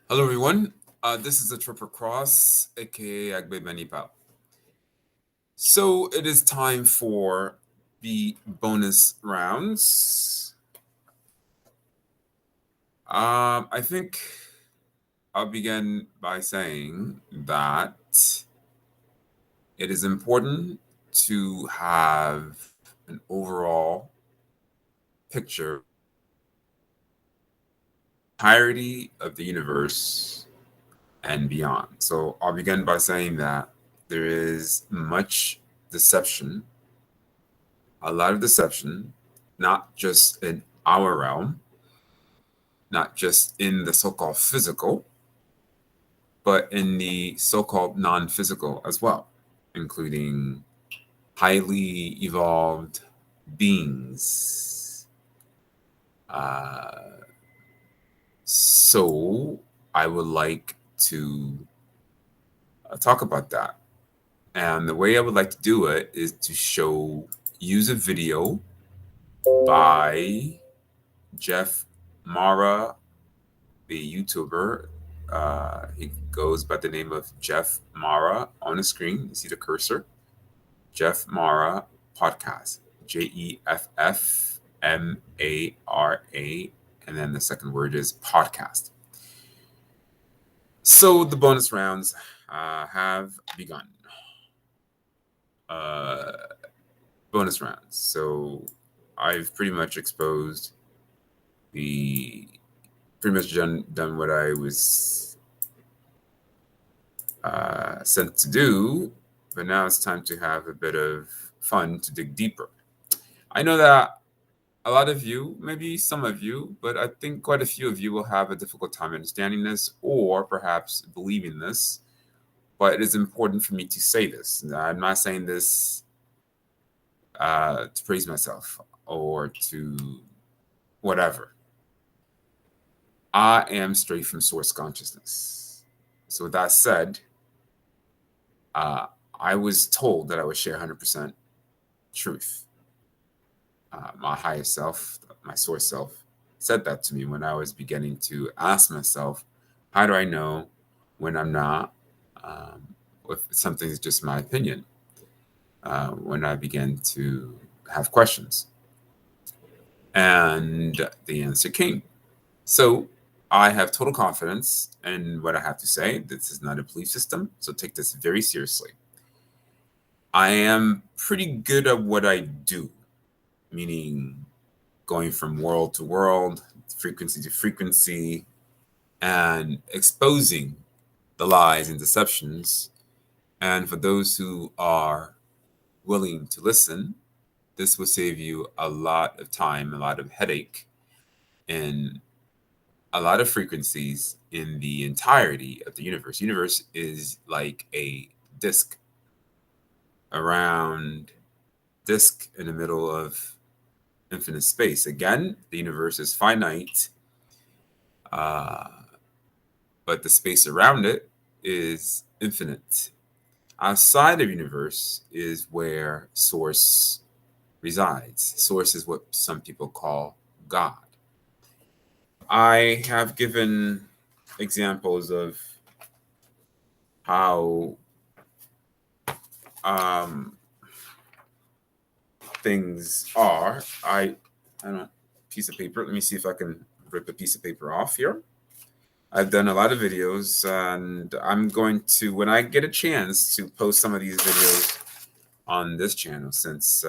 Hello, everyone. This is a Triple Cross, aka Agbe Benipal. So it is time for the bonus rounds. I think I'll begin by saying that it is important to have an overall picture entirety of the universe and beyond. So I'll begin by saying that there is much deception, a lot of deception, not just in our realm, not just in the so called physical, but in the so called non physical as well, including highly evolved beings. Uh, so I would like to talk about that. And the way I would like to do it is to use a video by Jeff Mara, the YouTuber. He goes by the name of Jeff Mara on the screen. You see the cursor? Jeff Mara Podcast. JEFFMARA. And then the second word is podcast. So the bonus rounds have begun. Bonus rounds. So I've pretty much exposed pretty much done what I was sent to do, but now it's time to have a bit of fun to dig deeper. I know that a lot of you, maybe some of you, but I think quite a few of you will have a difficult time understanding this or perhaps believing this. But it is important for me to say this. I'm not saying this to praise myself or to whatever. I am straight from source consciousness. So with that said, I was told that I would share 100% truth. My higher self, my source self, said that to me when I was beginning to ask myself, how do I know when I'm not? If something is just my opinion, when I began to have questions. And the answer came. So I have total confidence in what I have to say. This is not a belief system, so take this very seriously. I am pretty good at what I do, meaning going from world to world, frequency to frequency, and exposing the lies and deceptions. And for those who are willing to listen, this will save you a lot of time, a lot of headache, and a lot of frequencies in the entirety of the universe. Universe is like a disk, a round disk in the middle of infinite space. Again, the universe is finite, uh, but the space around it is infinite. Outside of universe is where source resides. Source is what some people call God. I have given examples of how um, things are. I don't know, piece of paper. Let me see if I can rip a piece of paper off here. I've done a lot of videos, and I'm going to, when I get a chance, to post some of these videos on this channel since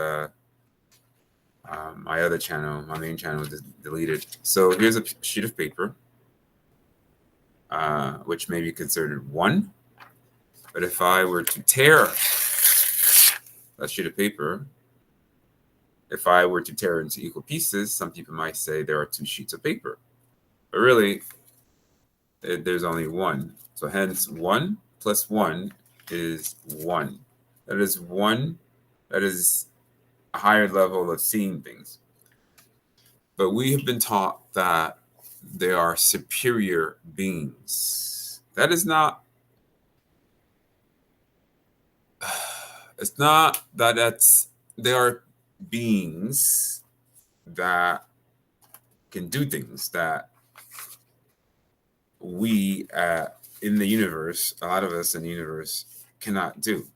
my other channel, my main channel, was deleted. So here's a sheet of paper, which may be considered one. But if I were to tear that sheet of paper, if I were to tear it into equal pieces, some people might say there are two sheets of paper. But really, there's only one. So hence 1 plus 1 is 1. That is 1. That is a higher level of seeing things. But we have been taught that there are superior beings. That is not, it's not that there are beings that can do things that we in the universe, a lot of us in the universe, cannot do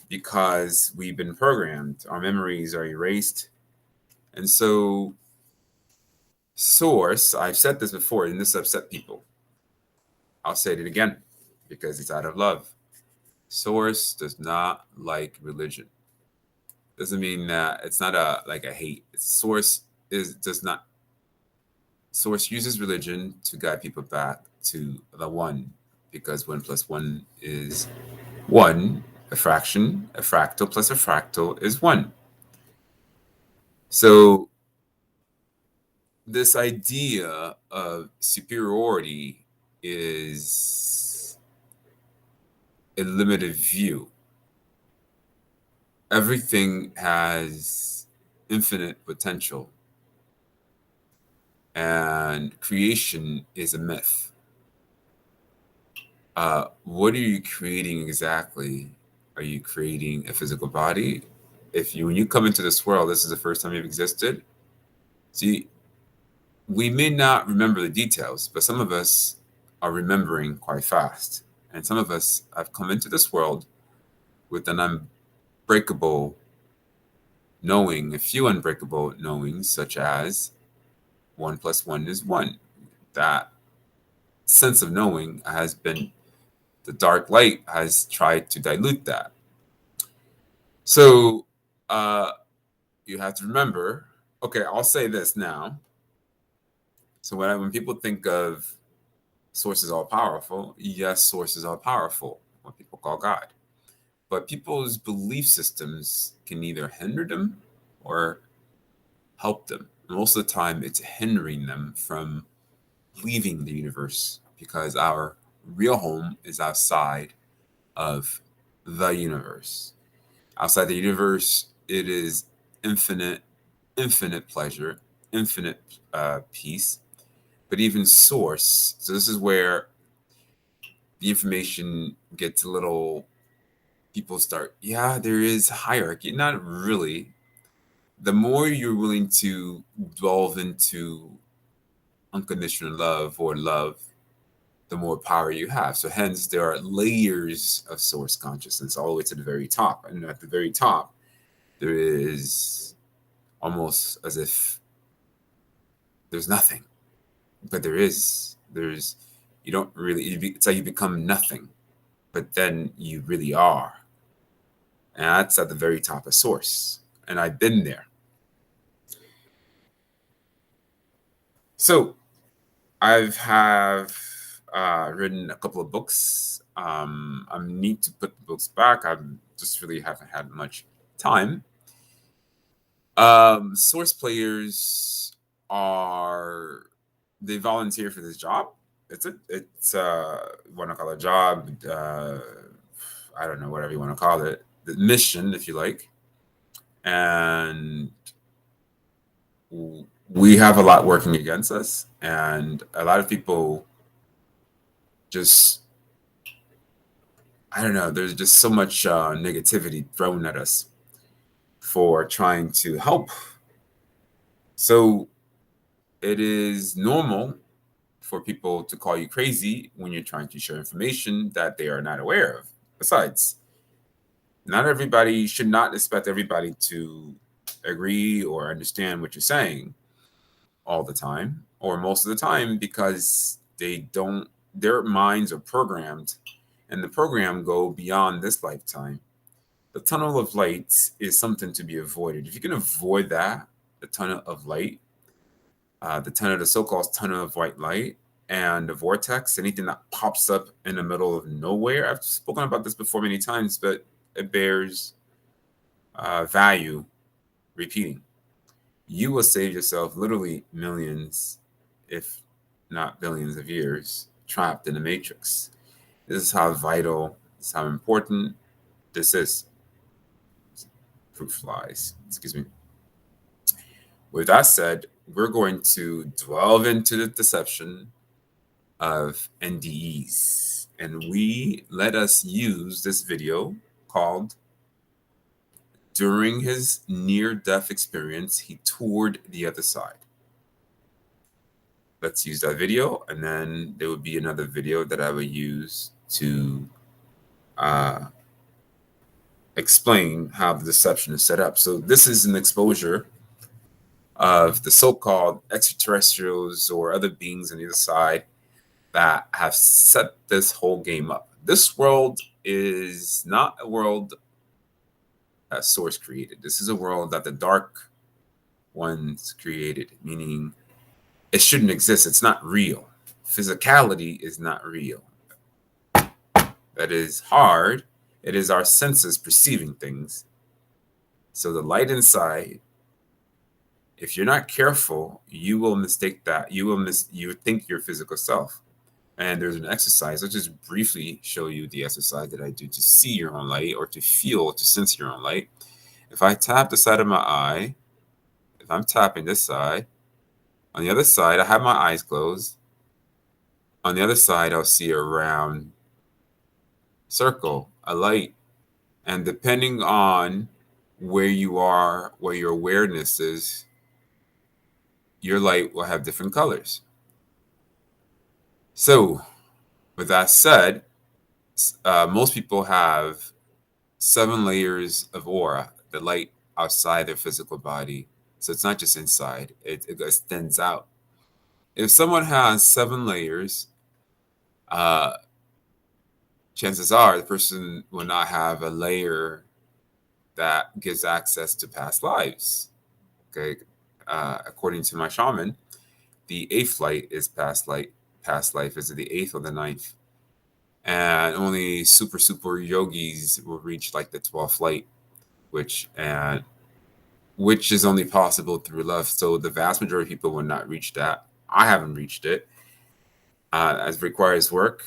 because we've been programmed. Our memories are erased. And so, Source, I've said this before, and this upset people. I'll say it again because it's out of love. Source does not like religion. Doesn't mean that it's not a like a hate. Source is does not. Source uses religion to guide people back to the one, because 1 plus 1 is 1. A fraction, a fractal plus a fractal is 1. So this idea of superiority is a limited view. Everything has infinite potential, and creation is a myth. What are you creating exactly? Are you creating a physical body? When you come into this world, this is the first time you've existed. See, we may not remember the details, but some of us are remembering quite fast. And some of us have come into this world with an unbreakable knowing, a few unbreakable knowings, such as 1 plus 1 is 1. That sense of knowing has been, the dark light has tried to dilute that. So you have to remember, okay, I'll say this now. So when people think of Source is all powerful, yes, Source is all powerful, what people call God. But people's belief systems can either hinder them or help them. Most of the time, it's hindering them from leaving the universe, because our real home is outside of the universe. Outside the universe, it is infinite pleasure, infinite peace, but even Source. So this is where the information gets a little, people start, yeah, there is hierarchy. Not really. The more you're willing to delve into unconditional love or love, the more power you have. So hence there are layers of Source consciousness all the way to the very top. And at the very top, there is almost as if there's nothing, but there's you don't really, it's like you become nothing, but then you really are. And that's at the very top of Source. And I've been there. So I've written a couple of books. I need to put the books back. I just really haven't had much time. Source players are, they volunteer for this job. It's want to call it a job. I don't know, whatever you want to call it, the mission, if you like. And we have a lot working against us, and a lot of people just, I don't know, there's just so much negativity thrown at us for trying to help. So it is normal for people to call you crazy when you're trying to share information that they are not aware of. Besides, not everybody, should not expect everybody to agree or understand what you're saying all the time or most of the time, because they don't, their minds are programmed, and the program go beyond this lifetime. The tunnel of light is something to be avoided. If you can avoid that, the tunnel of light, the tunnel, the so-called tunnel of white light, and the vortex, anything that pops up in the middle of nowhere. I've spoken about this before many times, but it bears value repeating. You will save yourself literally millions, if not billions of years, trapped in the matrix. This is how vital, this is how important this is. Fruit flies, excuse me. With that said, we're going to delve into the deception of NDEs. And let us use this video called During His Near-Death Experience, He Toured the Other Side. let's use that video, and then there would be another video that I would use to explain how the deception is set up. So this is an exposure of the so-called extraterrestrials or other beings on the other side that have set this whole game up. This world is not a world that Source created. This is a world that the Dark Ones created, meaning it shouldn't exist. It's not real. Physicality is not real. That is hard. It is our senses perceiving things. So the light inside, if you're not careful, you will mistake that. You think your physical self. And there's an exercise. I'll just briefly show you the exercise that I do to see your own light or to feel, to sense your own light. If I tap the side of my eye, if I'm tapping this side, on the other side, I have my eyes closed. On the other side, I'll see a round circle, a light. And depending on where you are, where your awareness is, your light will have different colors. So, with that said, most people have 7 layers of aura, the light outside their physical body. So it's not just inside, it extends out. If someone has 7 layers, chances are the person will not have a layer that gives access to past lives. Okay, according to my shaman, the 8th light is past life. Past life is the 8th or the 9th, and only super yogis will reach like the 12th light, which is only possible through love. So the vast majority of people will not reach that. I haven't reached it. It requires work,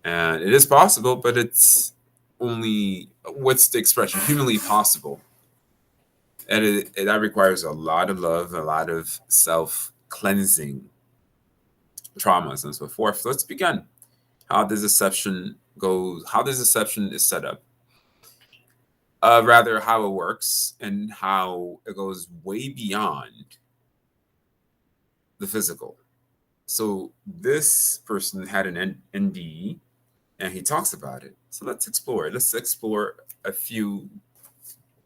and it is possible, but it's only, what's the expression, humanly possible. And that requires a lot of love, a lot of self cleansing, traumas, and so forth. So let's begin. How this deception goes, how this deception is set up. Rather, how it works and how it goes way beyond the physical. So this person had an NDE, and he talks about it. So let's explore it. Let's explore a few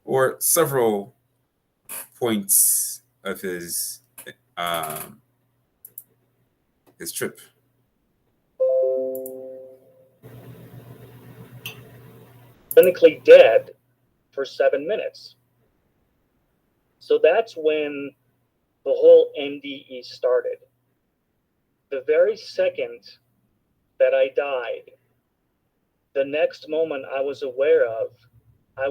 or several points of his trip. Clinically dead for 7 minutes. So that's when the whole NDE started. The very second that I died, the next moment I was aware of, I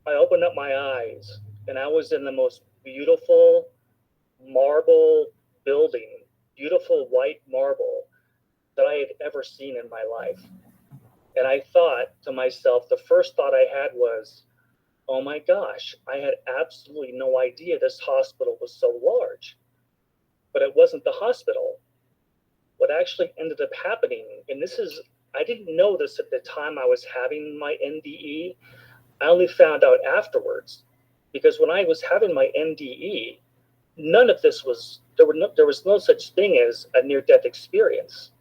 opened up my eyes and I was in the most beautiful marble building, beautiful white marble that I had ever seen in my life. And I thought to myself, the first thought I had was, oh my gosh, I had absolutely no idea this hospital was so large. But it wasn't the hospital. What actually ended up happening, and I didn't know this at the time I was having my NDE. I only found out afterwards, because when I was having my NDE, none of this was, there was no such thing as a near-death experience.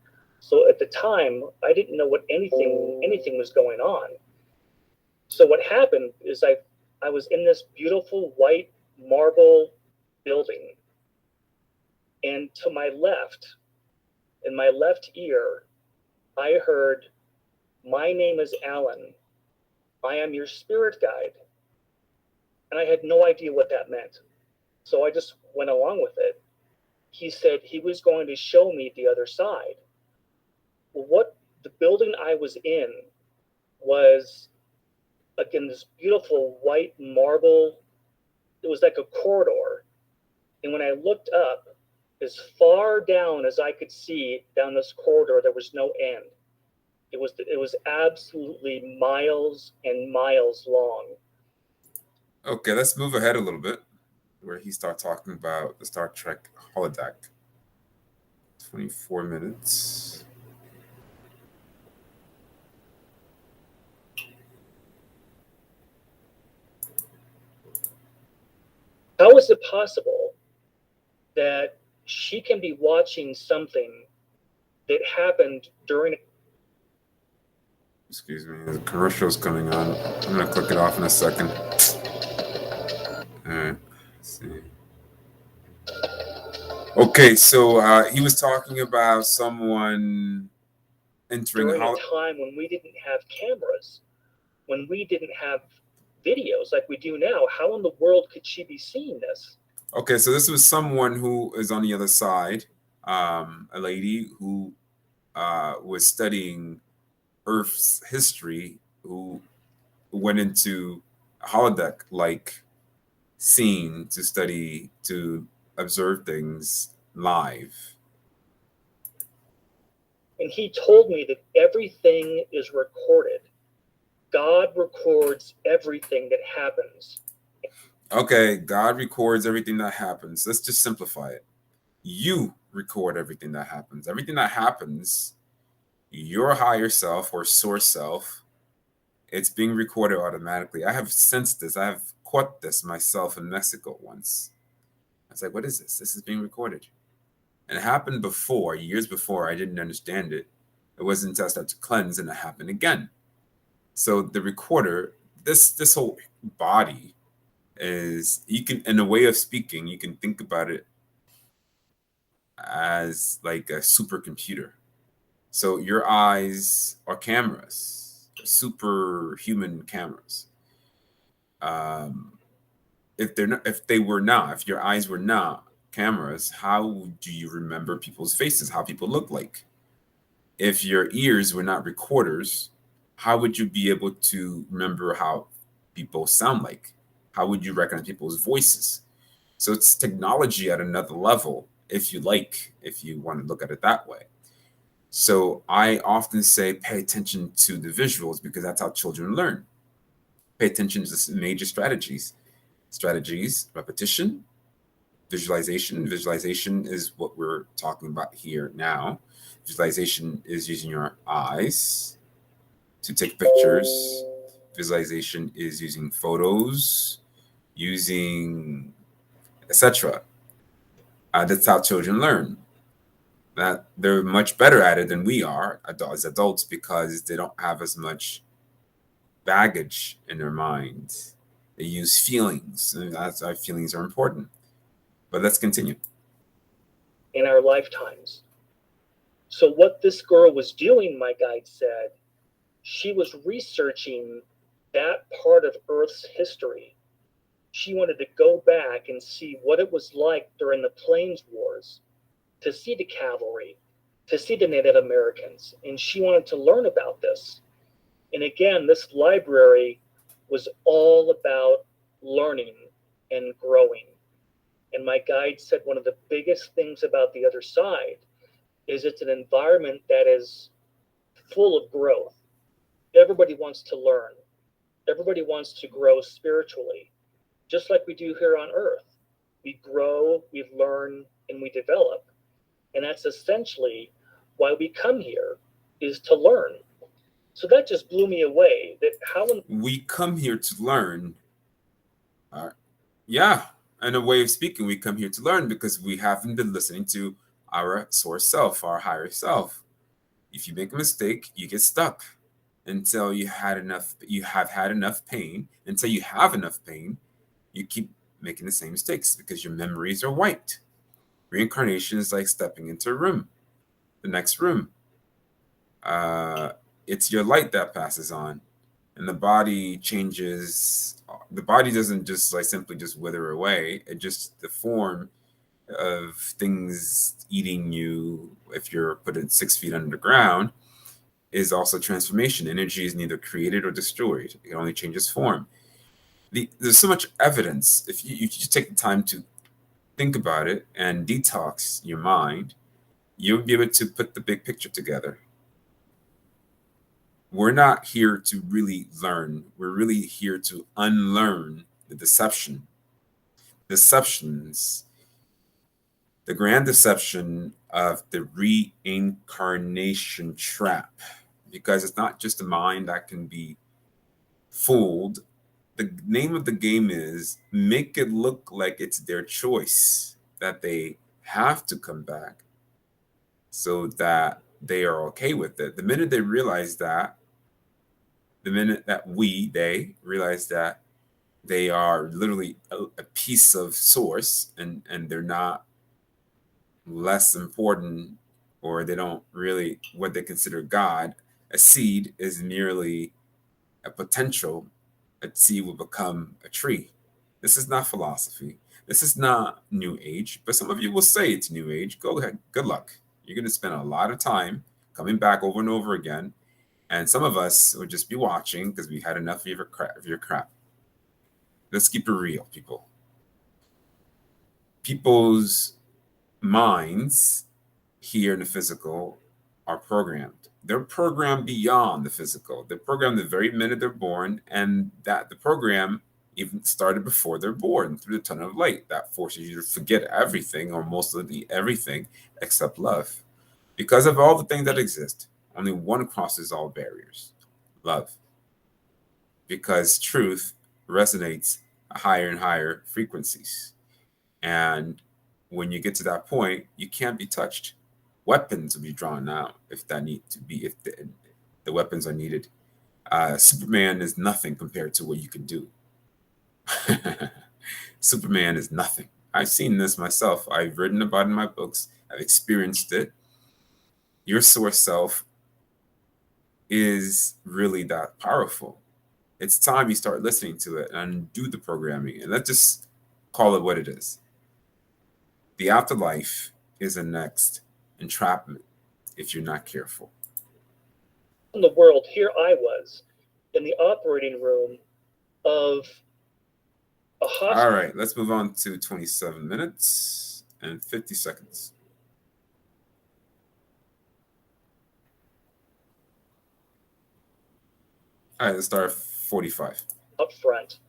So at the time, I didn't know what anything was going on. So what happened is I was in this beautiful white marble building, and to my left, in my left ear, I heard, "My name is Alan. I am your spirit guide." And I had no idea what that meant. So I just went along with it. He said he was going to show me the other side. What the building I was in was, again, this beautiful white marble. It was like a corridor. And when I looked up, as far down as I could see down this corridor, there was no end. It was absolutely miles and miles long. Okay, let's move ahead a little bit, where he starts talking about the Star Trek holodeck. 24 minutes. How is it possible that she can be watching something that happened during. Excuse me, the commercial's coming on. I'm gonna click it off in a second. All right. Let's see. Okay, so he was talking about someone entering During a time when we didn't have cameras, when we didn't have videos like we do now. How in the world could she be seeing this? Okay, so this was someone who is on the other side, a lady who was studying Earth's history, who went into a holodeck like scene to study, to observe things live. And he told me that everything is recorded. God records everything that happens. Okay, God records everything that happens. Let's just simplify it. You record everything that happens. Everything that happens, your higher self or source self, it's being recorded automatically. I have sensed this. I have caught this myself in Mexico once. I was like, what is this? This is being recorded. And it happened before, years before. I didn't understand it. It wasn't until I started to cleanse and it happened again. So the recorder, this whole body is, you can, in a way of speaking, you can think about it as like a supercomputer. So your eyes are cameras, superhuman cameras. If they're not, if they were not, if your eyes were not cameras, how do you remember people's faces, how people look like? If your ears were not recorders, how would you be able to remember how people sound like? How would you recognize people's voices? So it's technology at another level, if you like, if you want to look at it that way. So I often say pay attention to the visuals because that's how children learn. Pay attention to the major strategies. Strategies, repetition, visualization. Visualization is what we're talking about here now. Visualization is using your eyes to take pictures. Visualization is using photos, using etc. That's how children learn. That they're much better at it than we are as adults because they don't have as much baggage in their mind. They use feelings, and that's why feelings are important. But let's continue. In our lifetimes. So, what this girl was doing, my guide said, she was researching that part of Earth's history. She wanted to go back and see what it was like during the Plains Wars, to see the cavalry, to see the Native Americans, and she wanted to learn about this. And again, this library was all about learning and growing. And my guide said one of the biggest things about the other side is it's an environment that is full of growth. Everybody wants to learn. Everybody wants to grow spiritually, just like we do here on earth. We grow, we learn, and we develop. And that's essentially why we come here, is to learn. So that just blew me away. That how we come here to learn. Yeah, in a way of speaking, we come here to learn because we haven't been listening to our source self, our higher self. If you make a mistake, you get stuck until you had enough. You have had enough pain. Until you have enough pain, you keep making the same mistakes because your memories are wiped. Reincarnation is like stepping into a room, the next room. Uh, it's your light that passes on, and the body changes. The body doesn't just like simply just wither away. It just, the form of things eating you, if you're put in 6 feet underground, is also transformation. Energy is neither created or destroyed. It only changes form. There's so much evidence. If you just take the time to think about it and detox your mind, you'll be able to put the big picture together. We're not here to really learn. We're really here to unlearn the deceptions, the grand deception of the reincarnation trap, because it's not just the mind that can be fooled. The name of the game is make it look like it's their choice, that they have to come back so that they are okay with it. The minute they realize that, the minute that they realize that they are literally a piece of source, and they're not less important, or they don't really what they consider God. A seed is merely a potential. A seed will become a tree. This is not philosophy. This is not New Age, but some of you will say it's New Age. Go ahead. Good luck. You're going to spend a lot of time coming back over and over again. And some of us will just be watching because we had enough of your crap. Let's keep it real, people. People's minds here in the physical are programmed. They're programmed beyond the physical. They're programmed the very minute they're born, and that the program even started before they're born through the tunnel of light that forces you to forget everything, or most of the everything except love. Because of all the things that exist, only one crosses all barriers: love. Because truth resonates at higher and higher frequencies. And when you get to that point, you can't be touched. Weapons will be drawn out if that need to be, if the weapons are needed. Superman is nothing compared to what you can do. Superman is nothing. I've seen this myself. I've written about it in my books. I've experienced it. Your source self is really that powerful. It's time you start listening to it and do the programming. And let's just call it what it is. The afterlife is a next entrapment if you're not careful. In the world, here I was in the operating room of a hospital. All right, let's move on to 27 minutes and 50 seconds. All right, let's start 45. Up front.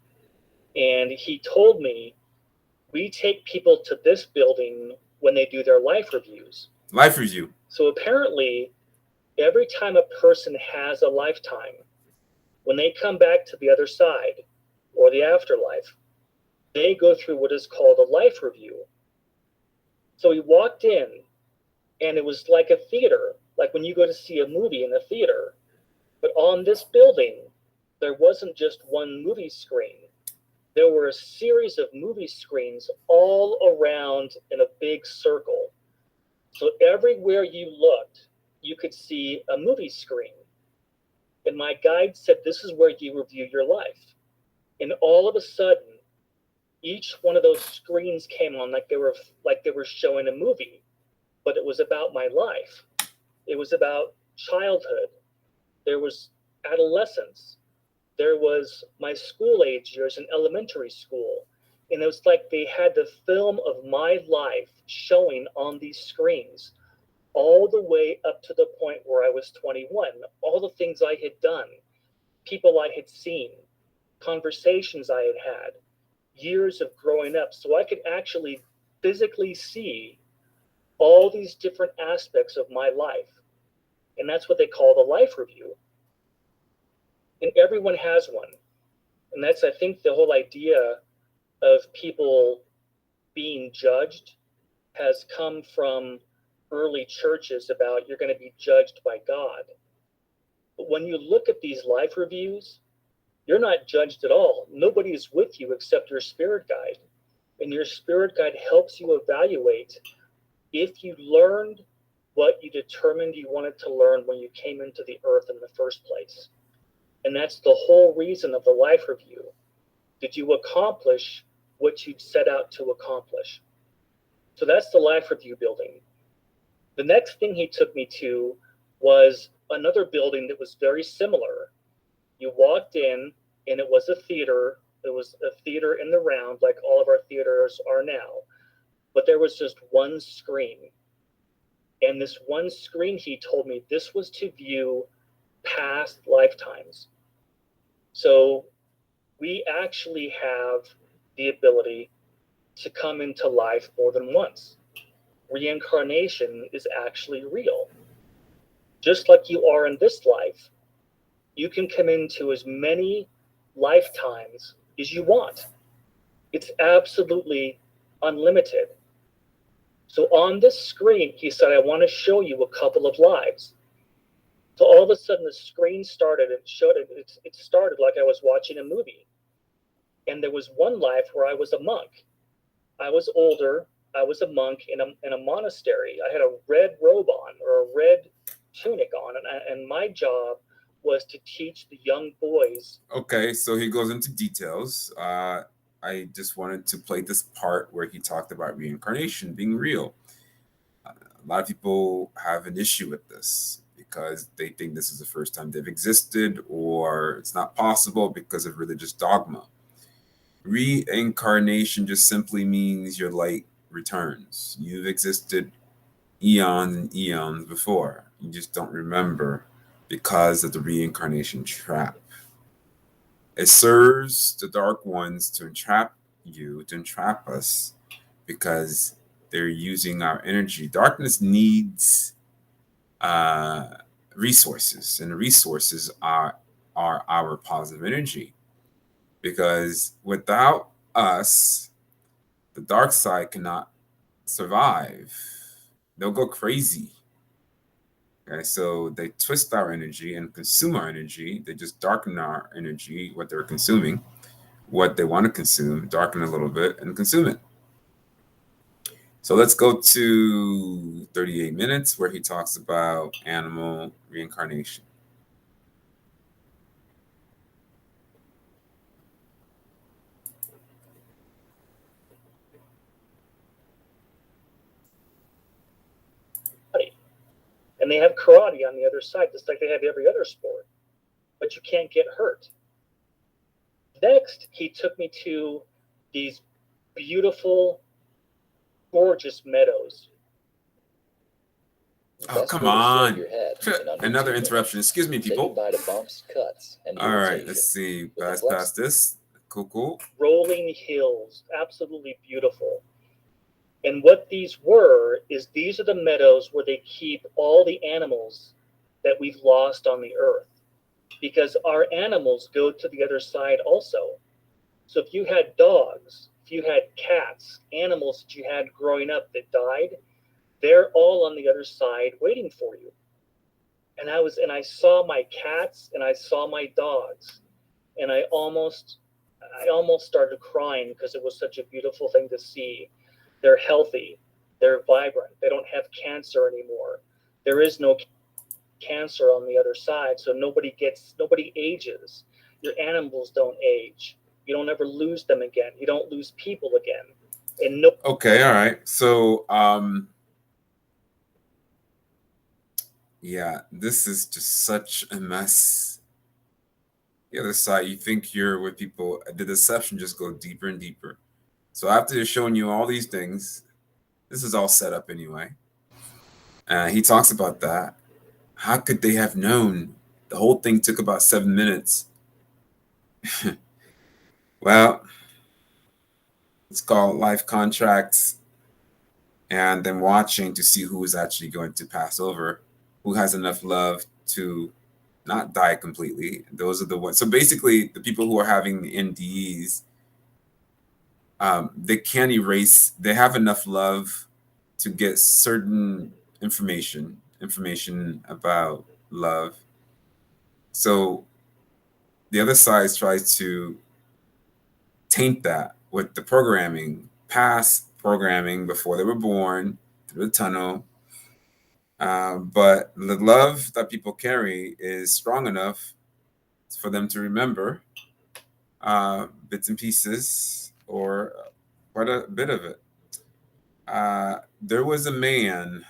And he told me, we take people to this building when they do their life reviews. Life review. So apparently, every time a person has a lifetime, when they come back to the other side or the afterlife, they go through what is called a life review. So we walked in, and it was like a theater, like when you go to see a movie in a theater. But on this building, there wasn't just one movie screen. There were a series of movie screens all around in a big circle. So everywhere you looked, you could see a movie screen. And my guide said, this is where you review your life. And all of a sudden, each one of those screens came on like they were showing a movie, but it was about my life. It was about childhood. There was adolescence. There was my school age years in elementary school. And it was like they had the film of my life showing on these screens all the way up to the point where I was 21. All the things I had done, people I had seen, conversations I had had, years of growing up. So I could actually physically see all these different aspects of my life. And that's what they call the life review. And everyone has one. And that's, I think, the whole idea of people being judged has come from early churches about you're going to be judged by God. But when you look at these life reviews, you're not judged at all. Nobody is with you except your spirit guide. And your spirit guide helps you evaluate if you learned what you determined you wanted to learn when you came into the earth in the first place. And that's the whole reason of the life review. Did you accomplish what you'd set out to accomplish? So that's the life review building. The next thing he took me to was another building that was very similar. You walked in, and it was a theater. It was a theater in the round, like all of our theaters are now. But there was just one screen. And this one screen, he told me, this was to view past lifetimes. So we actually have the ability to come into life more than once. Reincarnation is actually real. Just like you are in this life, you can come into as many lifetimes as you want. It's absolutely unlimited. So on this screen, he said, I want to show you a couple of lives. So all of a sudden the screen started and showed it. It started like I was watching a movie. And there was one life where I was a monk. I was older. I was a monk in a monastery. I had a red robe on, or a red tunic on, and my job was to teach the young boys. Okay, so he goes into details. I just wanted to play this part where he talked about reincarnation being real. A lot of people have an issue with this because they think this is the first time they've existed, or it's not possible because of religious dogma. Reincarnation just simply means your light returns. You've existed eons and eons before. You just don't remember because of the reincarnation trap. It serves the dark ones to entrap you, to entrap us, because they're using our energy. Darkness needs uh, resources, and the resources are our positive energy. Because without us, the dark side cannot survive. They'll go crazy. Okay, so they twist our energy and consume our energy. They just darken our energy, what they're consuming, what they want to consume, darken a little bit, and consume it. So let's go to 38 minutes where he talks about animal reincarnation. And they have karate on the other side, just like they have every other sport, but you can't get hurt. Next, he took me to these beautiful, gorgeous meadows. Oh, come on. Another interruption. Excuse me, people. Goodbye to bumps, cuts, and All right, irritation. let's see. With a Past this. Cool. Rolling hills, absolutely beautiful. And what these were is these are the meadows where they keep all the animals that we've lost on the earth. Because our animals go to the other side also. So if you had dogs, if you had cats, animals that you had growing up that died, they're all on the other side waiting for you. And I saw my cats and I saw my dogs, and I almost started crying because it was such a beautiful thing to see. They're healthy, they're vibrant, they don't have cancer anymore. There is no cancer on the other side, so nobody ages. Your animals don't age. You don't ever lose them again. You don't lose people again. And Okay, all right. So yeah, this is just such a mess. The other side, you think you're with people, the deception just goes deeper and deeper. So after showing you all these things, this is all set up anyway. He talks about that. How could they have known? The whole thing took about 7 minutes. Well, it's called life contracts, and then watching to see who is actually going to pass over, who has enough love to not die completely. Those are the ones. So basically, the people who are having the NDEs, they can't erase. They have enough love to get certain information about love. So the other side tries to taint that with the programming, past programming before they were born through the tunnel. But the love that people carry is strong enough for them to remember bits and pieces or quite a bit of it. There was a man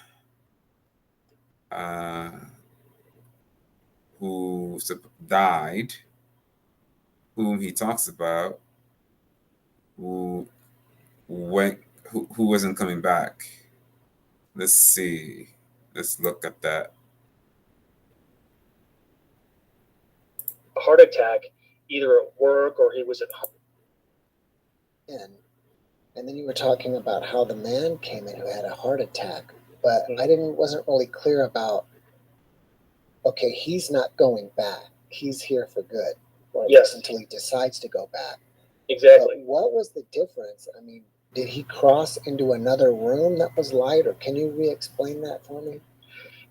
who died, whom he talks about, who went, who wasn't coming back. Let's see. Let's look at that. a heart attack, either at work or he was at home. And then you were talking about how the man came in who had a heart attack, but I wasn't really clear about. Okay, he's not going back. He's here for good, or at least until he decides to go back. Exactly. But what was the difference? I mean, Did he cross into another room that was light, or can you re-explain that for me?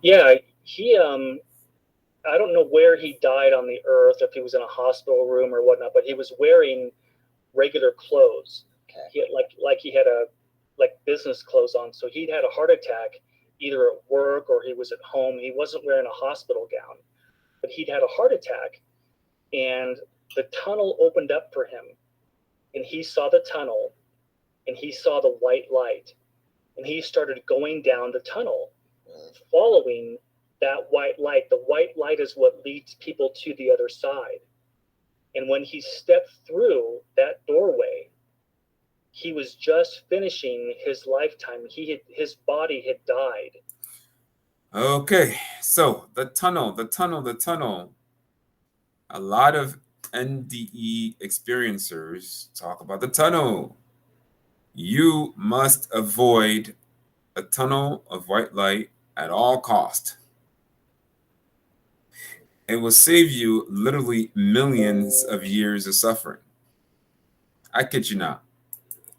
Yeah, he I don't know where he died on the earth, if he was in a hospital room or whatnot, but he was wearing regular clothes. Okay. He had like he had a like business clothes on. So he'd had a heart attack either at work or he was at home. He wasn't wearing a hospital gown, but he'd had a heart attack, and the tunnel opened up for him, and he saw the tunnel, and he saw the white light, and he started going down the tunnel, following that white light. The white light is what leads people to the other side. And when he stepped through that doorway, he was just finishing his lifetime. His body had died. Okay, so the tunnel. A lot of NDE experiencers talk about the tunnel. You must avoid a tunnel of white light at all cost. It will save you literally millions of years of suffering. I kid you not.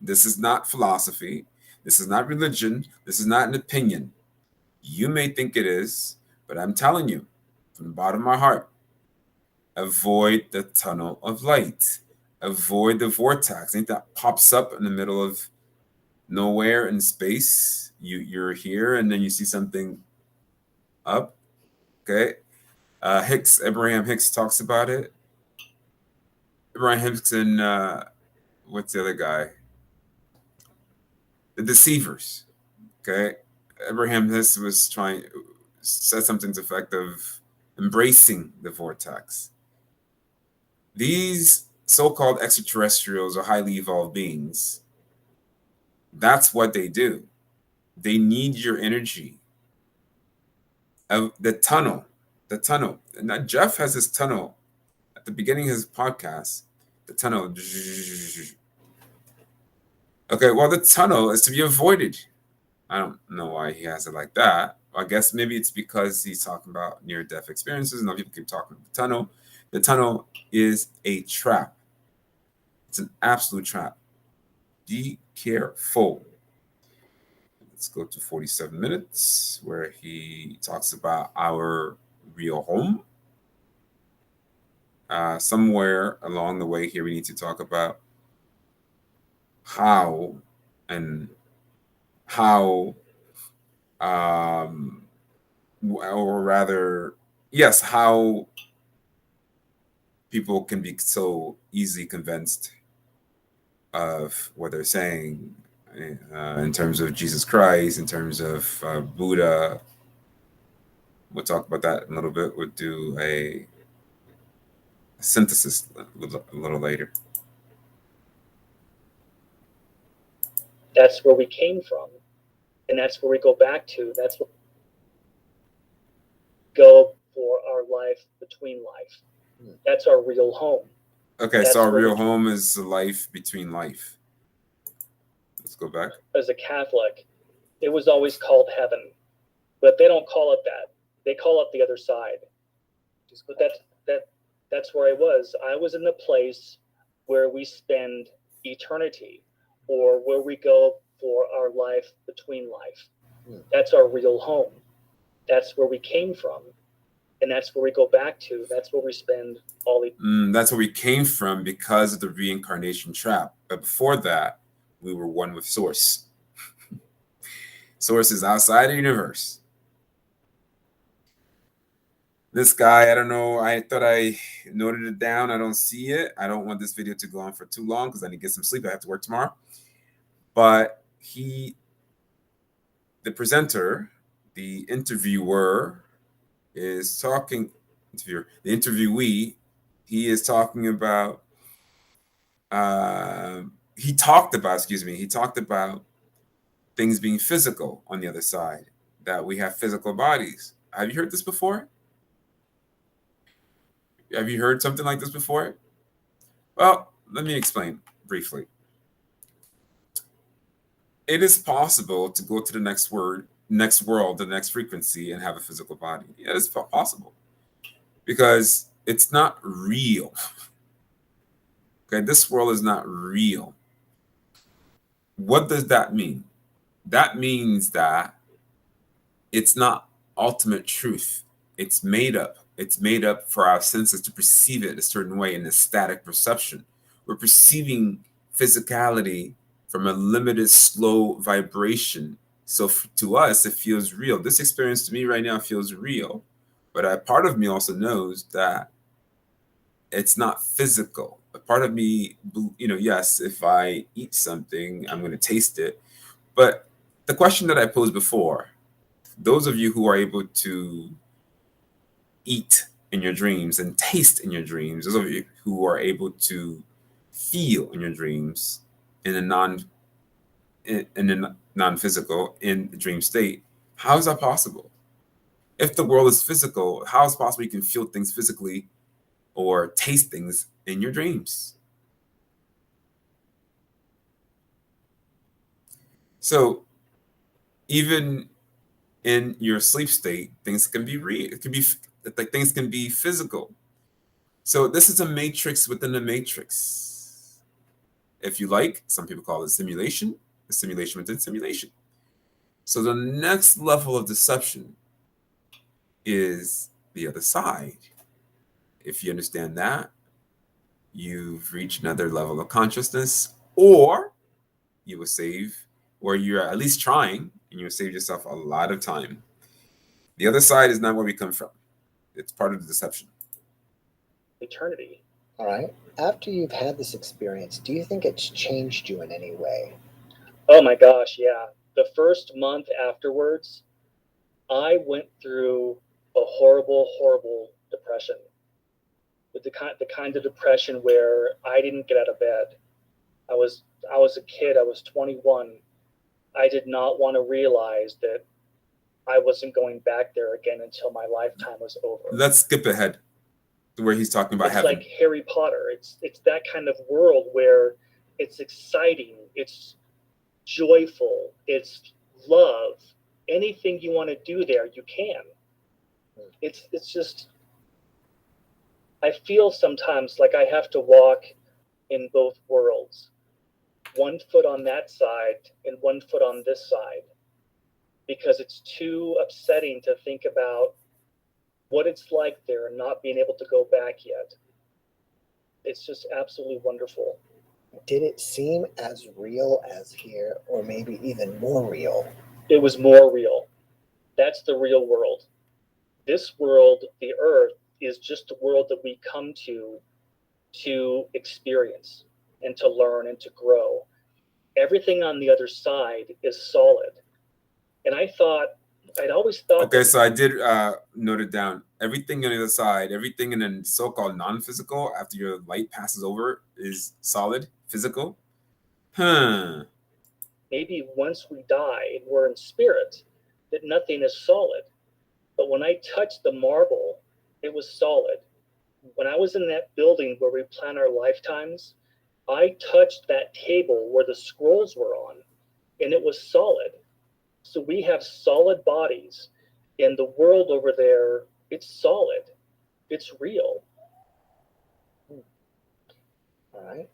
This is not philosophy. This is not religion. This is not an opinion. You may think it is, but I'm telling you from the bottom of my heart, avoid the tunnel of light. Avoid the vortex. Ain't that pops up in the middle of nowhere in space? You're here and then you see something up. Okay. Abraham Hicks talks about it. Abraham Hicks and what's the other guy? The Deceivers. Okay. Abraham Hicks said something to the effect of embracing the vortex. These so-called extraterrestrials or highly evolved beings, that's what they do. They need your energy. The tunnel. Now Jeff has this tunnel at the beginning of his podcast. The tunnel. Okay, well, the tunnel is to be avoided. I don't know why he has it like that. I guess maybe it's because he's talking about near-death experiences, and other people keep talking about the tunnel. The tunnel is a trap. It's an absolute trap. Be careful. Let's go to 47 minutes where he talks about our real home. Somewhere along the way here, we need to talk about how or rather, yes, how people can be so easily convinced of what they're saying in terms of Jesus Christ, in terms of Buddha. We'll talk about that in a little bit. We'll do a synthesis a little later. That's where we came from, and that's where we go back to. That's where we go for our life between life. That's our real home. Okay, that's so our real home is the life between life. Let's go back. As a Catholic, it was always called heaven, but they don't call it that. They call it the other side. But that's where I was. I was in the place where we spend eternity, or where we go for our life between life. That's our real home. That's where we came from, and that's where we go back to. That's where we spend all the. That's where we came from because of the reincarnation trap. But before that, we were one with Source. Source is outside the universe. This guy, I don't know. I thought I noted it down. I don't see it. I don't want this video to go on for too long because I need to get some sleep. I have to work tomorrow. But the presenter, the interviewer, is talking. The interviewee, he is talking about. He talked about things being physical on the other side. That we have physical bodies. Have you heard this before? Have you heard something like this before? Well, let me explain briefly. It is possible to go to the next world, the next frequency, and have a physical body. Yeah, it's possible. Because it's not real. Okay, this world is not real. What does that mean? That means that it's not ultimate truth. It's made up. It's made up for our senses to perceive it a certain way in a static perception. We're perceiving physicality from a limited, slow vibration. So to us, it feels real. This experience to me right now feels real. But a part of me also knows that it's not physical. A part of me, yes, if I eat something, I'm going to taste it. But the question that I posed before, those of you who are able to eat in your dreams and taste in your dreams, those of you who are able to feel in your dreams in a non-physical in the dream state, how is that possible? If the world is physical, how is it possible you can feel things physically or taste things in your dreams? So even in your sleep state, things can be real. It can be like things can be physical. So this is a matrix within a matrix. If you like, some people call it simulation, a simulation within simulation. So the next level of deception is the other side. If you understand that, you've reached another level of consciousness, or you will save, or you're at least trying, and you'll save yourself a lot of time. The other side is not where we come from. It's part of the deception. Eternity. All right. After you've had this experience, do you think it's changed you in any way? Oh my gosh, yeah. The first month afterwards, I went through a horrible, horrible depression. With the kind of depression where I didn't get out of bed. I was a kid. I was 21. I did not want to realize that I wasn't going back there again until my lifetime was over. Let's skip ahead to where he's talking about it's heaven. Like Harry Potter. It's that kind of world where it's exciting, it's joyful, it's love. Anything you want to do there, you can. It's just, I feel sometimes like I have to walk in both worlds. One foot on that side and one foot on this side, because it's too upsetting to think about what it's like there and not being able to go back yet. It's just absolutely wonderful. Did it seem as real as here, or maybe even more real? It was more real. That's the real world. This world, the earth, is just a world that we come to experience and to learn and to grow. Everything on the other side is solid. And I'd always thought. Okay, so I did note it down. Everything on the other side, everything in a so-called non-physical, after your light passes over, is solid, physical. Huh. Maybe once we die and we're in spirit, that nothing is solid. But when I touched the marble, it was solid. When I was in that building where we plan our lifetimes, I touched that table where the scrolls were on, and it was solid. So we have solid bodies, and the world over there, it's solid. It's real. All right.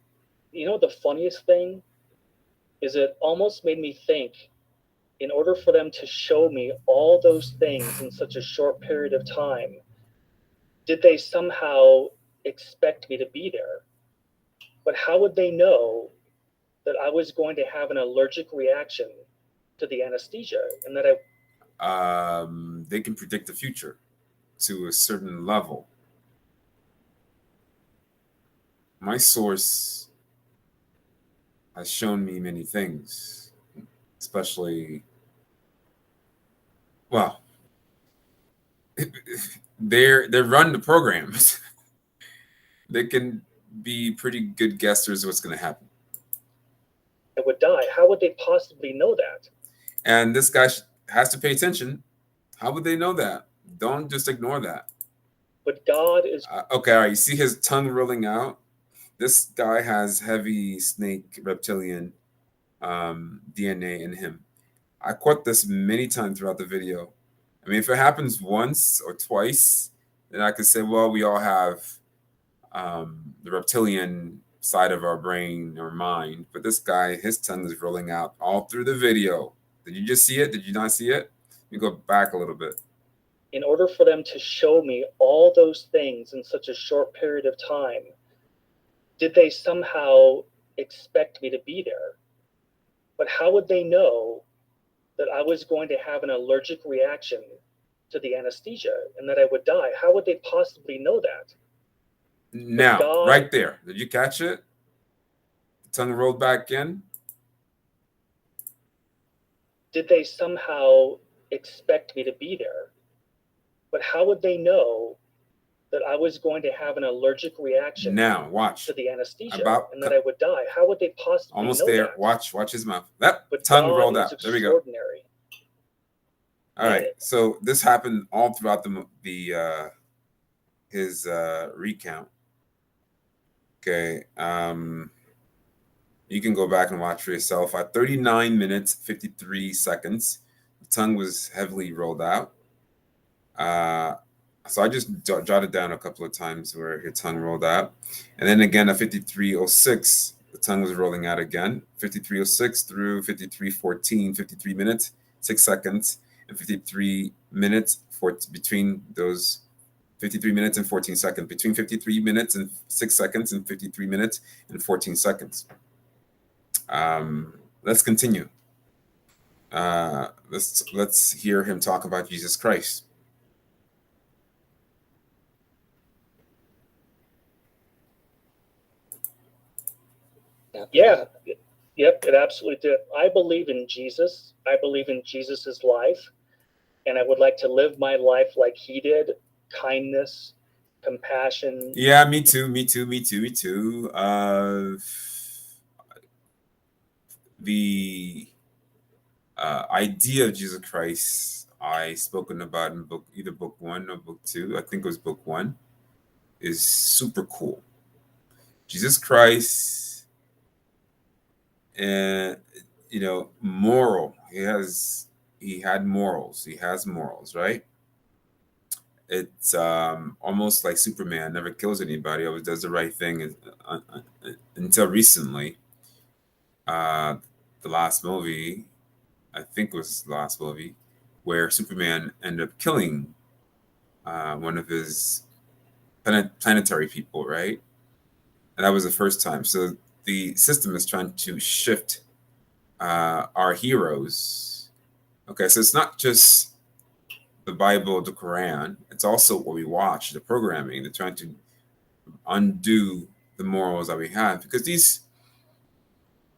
You know, the funniest thing is it almost made me think, in order for them to show me all those things in such a short period of time, did they somehow expect me to be there? But how would they know that I was going to have an allergic reaction to the anesthesia and that They can predict the future to a certain level. My source has shown me many things, especially, well, they run the programs. They can be pretty good guessers what's going to happen. I would die? How would they possibly know that? And this guy has to pay attention. How would they know that? Don't just ignore that. But God is okay. All right. You see his tongue rolling out. This guy has heavy snake reptilian DNA in him. I caught this many times throughout the video. I mean, if it happens once or twice, then I could say, well, we all have the reptilian side of our brain or mind. But this guy, his tongue is rolling out all through the video. Did you just see it? Did you not see it? You go back a little bit. In order for them to show me all those things in such a short period of time, did they somehow expect me to be there? But how would they know that I was going to have an allergic reaction to the anesthesia and that I would die? How would they possibly know that? Now, right there, did you catch it? The tongue rolled back in. Did they somehow expect me to be there? But how would they know that I was going to have an allergic reaction now, watch, to the anesthesia and that I would die? How would they possibly almost know there. that? Watch his mouth. That but tongue God rolled out. There we go. All right. So this happened all throughout his recount. Okay. You can go back and watch for yourself. At 39 minutes, 53 seconds, the tongue was heavily rolled out. So I just jotted down a couple of times where your tongue rolled out. And then again at 53:06, the tongue was rolling out again. 53:06 through 53:14, 53 minutes, 6 seconds, and 53 minutes between those 53 minutes and 14 seconds. Between 53 minutes and 6 seconds and 53 minutes and 14 seconds. Let's continue. Let's hear him talk about Jesus Christ. Yeah. Yep, it absolutely did. I believe in Jesus. I believe in Jesus's life, and I would like to live my life like he did. Kindness, compassion. Yeah, me too. The idea of Jesus Christ I spoken about in either book 1 or book 2, I think it was book 1, is super cool. Jesus Christ, moral. He had morals. He has morals, right? It's almost like Superman, never kills anybody, always does the right thing until recently. The last movie, I think was the last movie, where Superman ended up killing one of his planetary people, right? And that was the first time. So the system is trying to shift our heroes. Okay, so it's not just the Bible, the Quran. It's also what we watch, the programming. They're trying to undo the morals that we have, because these,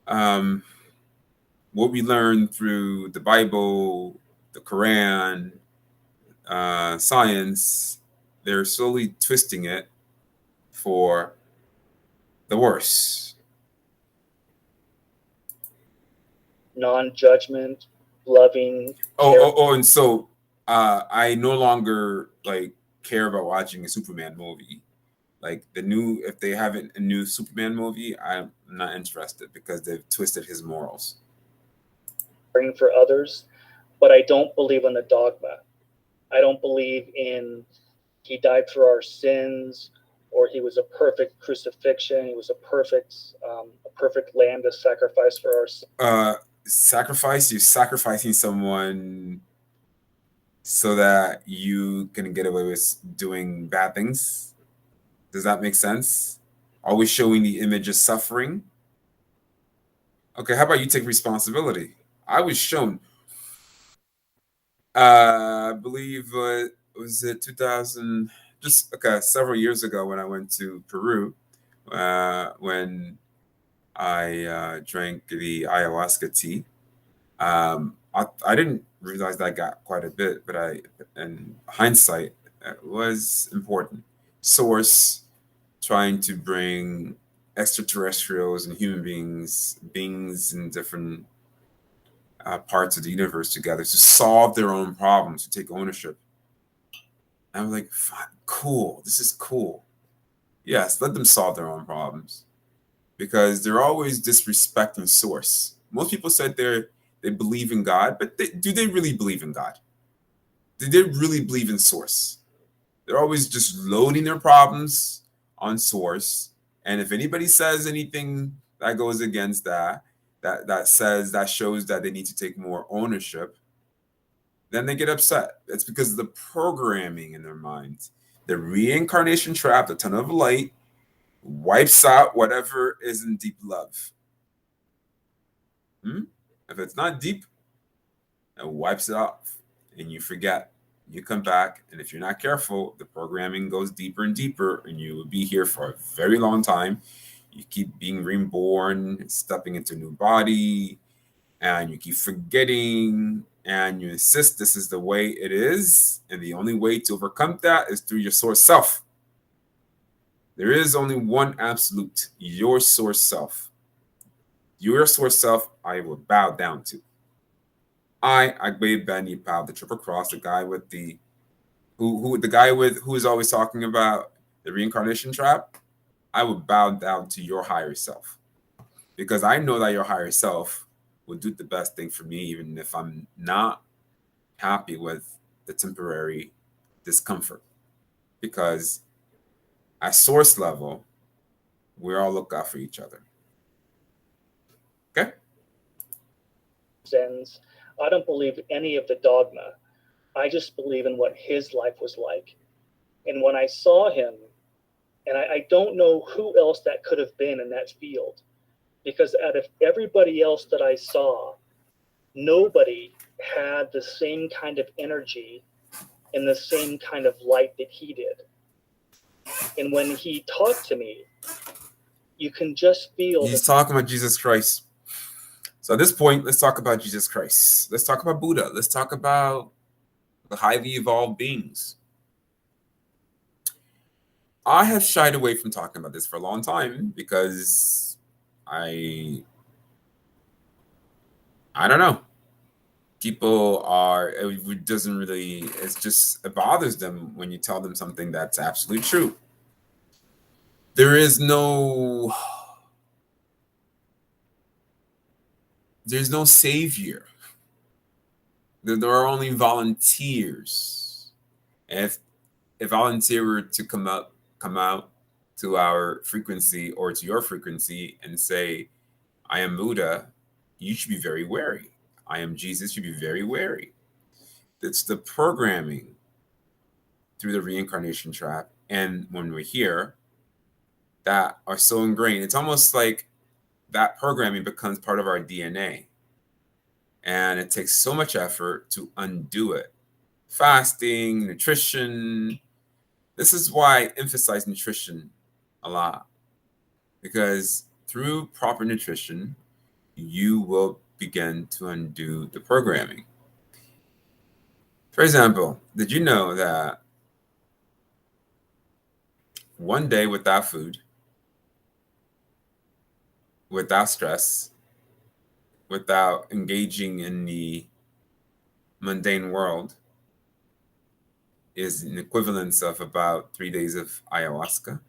what we learn through the Bible, the Quran, science, they're slowly twisting it for the worse. Non-judgment, loving. And so I no longer care about watching a Superman movie. Like if they have a new Superman movie, I'm not interested because they've twisted his morals. Praying for others, but I don't believe in the dogma. I don't believe in he died for our sins, or he was a perfect crucifixion. He was a perfect lamb to sacrifice for our sins. Sacrifice? You're sacrificing someone so that you can get away with doing bad things? Does that make sense? Always showing the image of suffering? Okay, how about you take responsibility? I was shown, I believe, was it 2000, several years ago when I went to Peru, when I drank the ayahuasca tea. I didn't realize that I got quite a bit, but in hindsight, it was important. Source trying to bring extraterrestrials and human beings in different parts of the universe together to solve their own problems, to take ownership. And I was like, cool, this is cool. Yes, let them solve their own problems, because they're always disrespecting source. Most people said they believe in God, but do they really believe in God? Do they really believe in source? They're always just loading their problems on source And if anybody says anything that goes against that shows that they need to take more ownership, then they get upset. It's because of the programming in their minds. The reincarnation trap, the tunnel of light, wipes out whatever is in deep love. If it's not deep, it wipes it off and you forget. You come back, and if you're not careful, the programming goes deeper and deeper, and you will be here for a very long time. You keep being reborn, stepping into a new body, and you keep forgetting, and you insist this is the way it is, and the only way to overcome that is through your source self. There is only one absolute, your source self. Your source self, I will bow down to. I, Agbe Bani Pal, the triple cross, the guy with the who is always talking about the reincarnation trap, I would bow down to your higher self. Because I know that your higher self will do the best thing for me, even if I'm not happy with the temporary discomfort. Because at source level, we all look out for each other. Okay? Zen's. I don't believe any of the dogma. I just believe in what his life was like. And when I saw him, and I don't know who else that could have been in that field, because out of everybody else that I saw, nobody had the same kind of energy and the same kind of light that he did. And when he talked to me, you can just feel. He's talking about Jesus Christ. So at this point, let's talk about Jesus Christ. Let's talk about Buddha. Let's talk about the highly evolved beings. I have shied away from talking about this for a long time because I don't know. People it doesn't really, it bothers them when you tell them something that's absolutely true. There's no savior. There are only volunteers. If a volunteer were to come out to our frequency or to your frequency and say, I am Buddha, you should be very wary. I am Jesus, you should be very wary. It's the programming through the reincarnation trap. And when we're here, that are so ingrained, it's almost like that programming becomes part of our DNA. And it takes so much effort to undo it. Fasting, nutrition. This is why I emphasize nutrition a lot. Because through proper nutrition, you will begin to undo the programming. For example, did you know that one day without food, without stress, without engaging in the mundane world is an equivalence of about 3 days of ayahuasca?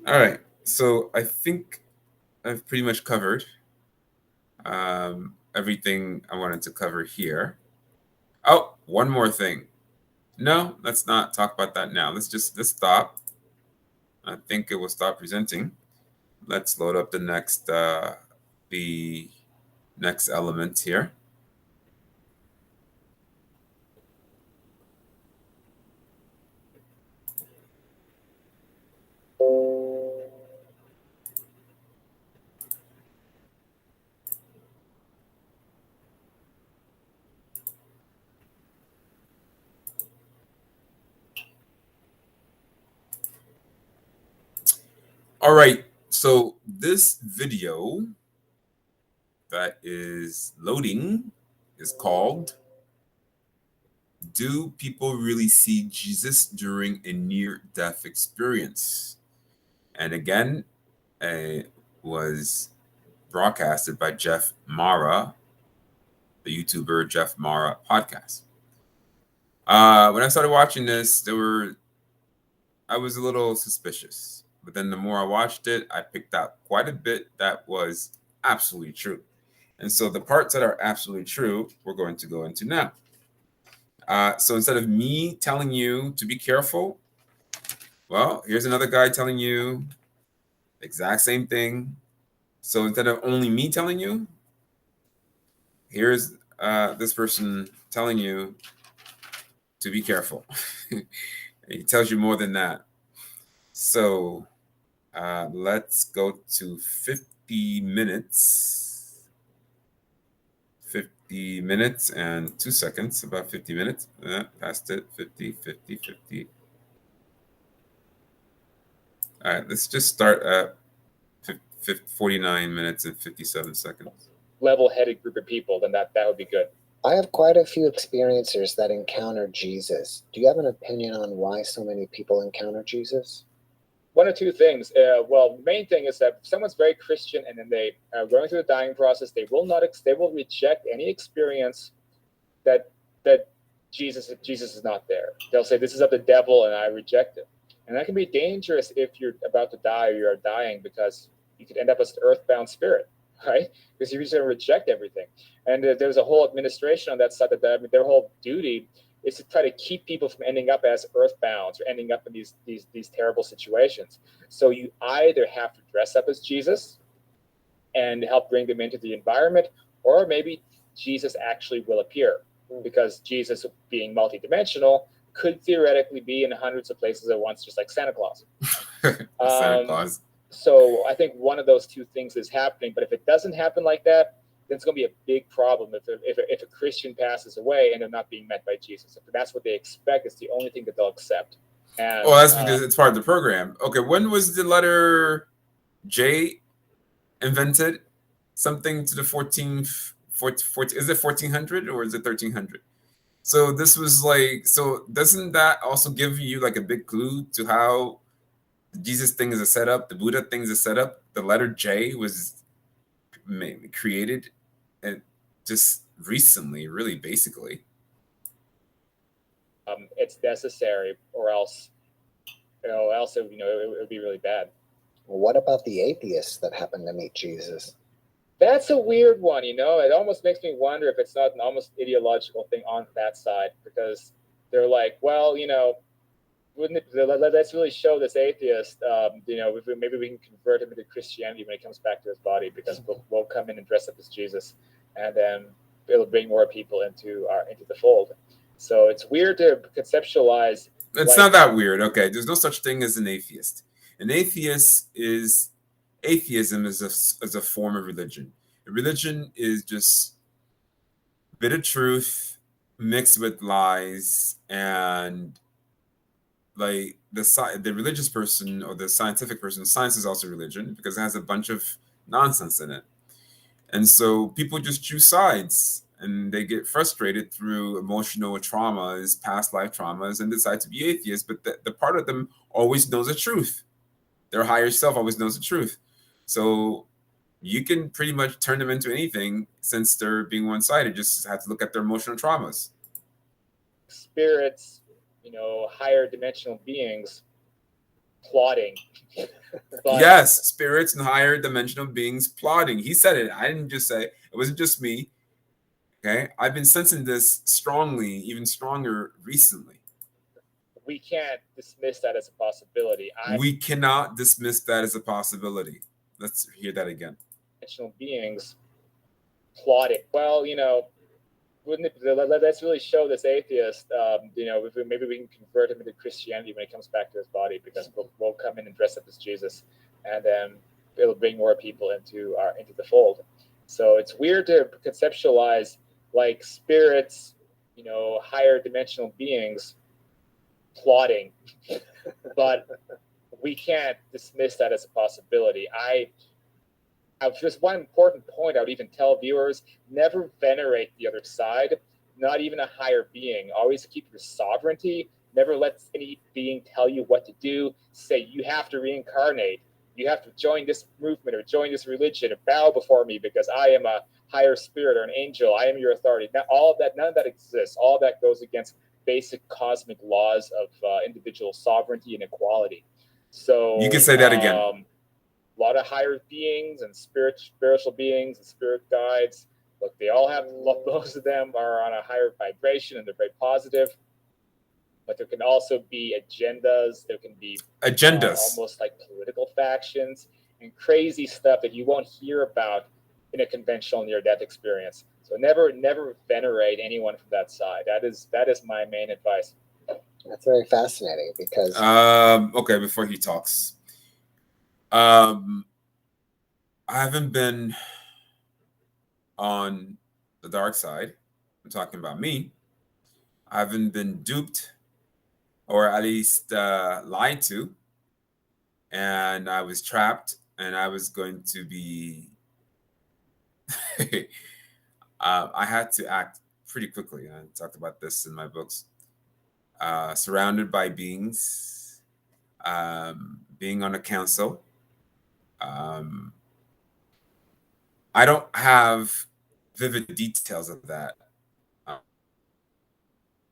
All right, so I think I've pretty much covered everything I wanted to cover here. Oh, one more thing. No, let's not talk about that now. Let's stop. I think it will stop presenting. Let's load up the next element here. All right, so this video that is loading is called Do People Really See Jesus During a Near-Death Experience? And again, it was broadcasted by Jeff Mara, the YouTuber Jeff Mara podcast. When I started watching this, I was a little suspicious. But then the more I watched it, I picked out quite a bit that was absolutely true. And so the parts that are absolutely true, we're going to go into now. So instead of me telling you to be careful, Well, here's another guy telling you exact same thing. So instead of only me telling you, here's this person telling you to be careful. He tells you more than that. So let's go to 50 minutes. 50 minutes and 2 seconds, about 50 minutes. Past it, 50, 50, 50. All right, let's just start at 49 minutes and 57 seconds. Level-headed group of people, then that would be good. I have quite a few experiencers that encounter Jesus. Do you have an opinion on why so many people encounter Jesus? One or two things. Well, the main thing is that if someone's very Christian and then they are going through the dying process, they will reject any experience that Jesus is not there. They'll say, this is of the devil and I reject it. And that can be dangerous if you're about to die or you're dying, because you could end up as an earthbound spirit, right? Because you're just going to reject everything. And there's a whole administration on that side that their whole duty is to try to keep people from ending up as earthbounds or ending up in these terrible situations. So you either have to dress up as Jesus and help bring them into the environment, or maybe Jesus actually will appear, because Jesus, being multidimensional, could theoretically be in hundreds of places at once, just like Santa Claus. Santa Claus. So I think one of those two things is happening. But if it doesn't happen like that, then it's going to be a big problem if a Christian passes away and they're not being met by Jesus. If that's what they expect, it's the only thing that they'll accept. And, that's because it's part of the program. Okay, when was the letter J invented? Something to the 14, is it 1400 or is it 1300? So this was like, so doesn't that also give you like a big clue to how the Jesus thing is a setup, the Buddha thing is a setup? The letter J was created and just recently, really, basically. It's necessary, or else, it would be really bad. Well, what about the atheists that happen to meet Jesus? That's a weird one, It almost makes me wonder if it's not an almost ideological thing on that side, because they're like, well, let's really show this atheist, maybe we can convert him into Christianity when he comes back to his body, because we'll come in and dress up as Jesus, and then it'll bring more people into the fold. So it's weird to conceptualize. It's not that weird. Okay, there's no such thing as an atheist. An atheism is a form of religion. Religion is just a bit of truth mixed with lies, and like the religious person or the scientific person, science is also religion because it has a bunch of nonsense in it. And so people just choose sides and they get frustrated through emotional traumas, past life traumas, and decide to be atheists. But the part of them always knows the truth. Their higher self always knows the truth. So you can pretty much turn them into anything since they're being one-sided. Just have to look at their emotional traumas. Spirits, higher dimensional beings plotting. Yes, spirits and higher dimensional beings plotting. He said it. I didn't just say it. It wasn't just me. Okay, I've been sensing this strongly, even stronger recently. We can't dismiss that as a possibility. We cannot dismiss that as a possibility. Let's hear that again. Dimensional beings plotting. Well, let's really show this atheist, maybe we can convert him into Christianity when he comes back to his body, because we'll come in and dress up as Jesus, and then it'll bring more people into the fold. So it's weird to conceptualize like spirits, higher dimensional beings plotting, but we can't dismiss that as a possibility. Just one important point I would even tell viewers: never venerate the other side, not even a higher being. Always keep your sovereignty. Never let any being tell you what to do. Say, you have to reincarnate. You have to join this movement or join this religion or bow before me because I am a higher spirit or an angel. I am your authority. All of that, none of that exists. All of that goes against basic cosmic laws of individual sovereignty and equality. So you can say that again. A lot of higher beings and spiritual beings and spirit guides. Look, they all have, most of them are on a higher vibration and they're very positive. but there can also be agendas. There can be almost like political factions and crazy stuff that you won't hear about in a conventional near-death experience. So never venerate anyone from that side. That is my main advice. That's very fascinating because okay, before he talks, I haven't been on the dark side. I'm talking about me. I haven't been duped, or at least lied to, and I was trapped, and I was going to be. I had to act pretty quickly. I talked about this in my books. Surrounded by beings, being on a council. I don't have vivid details of that,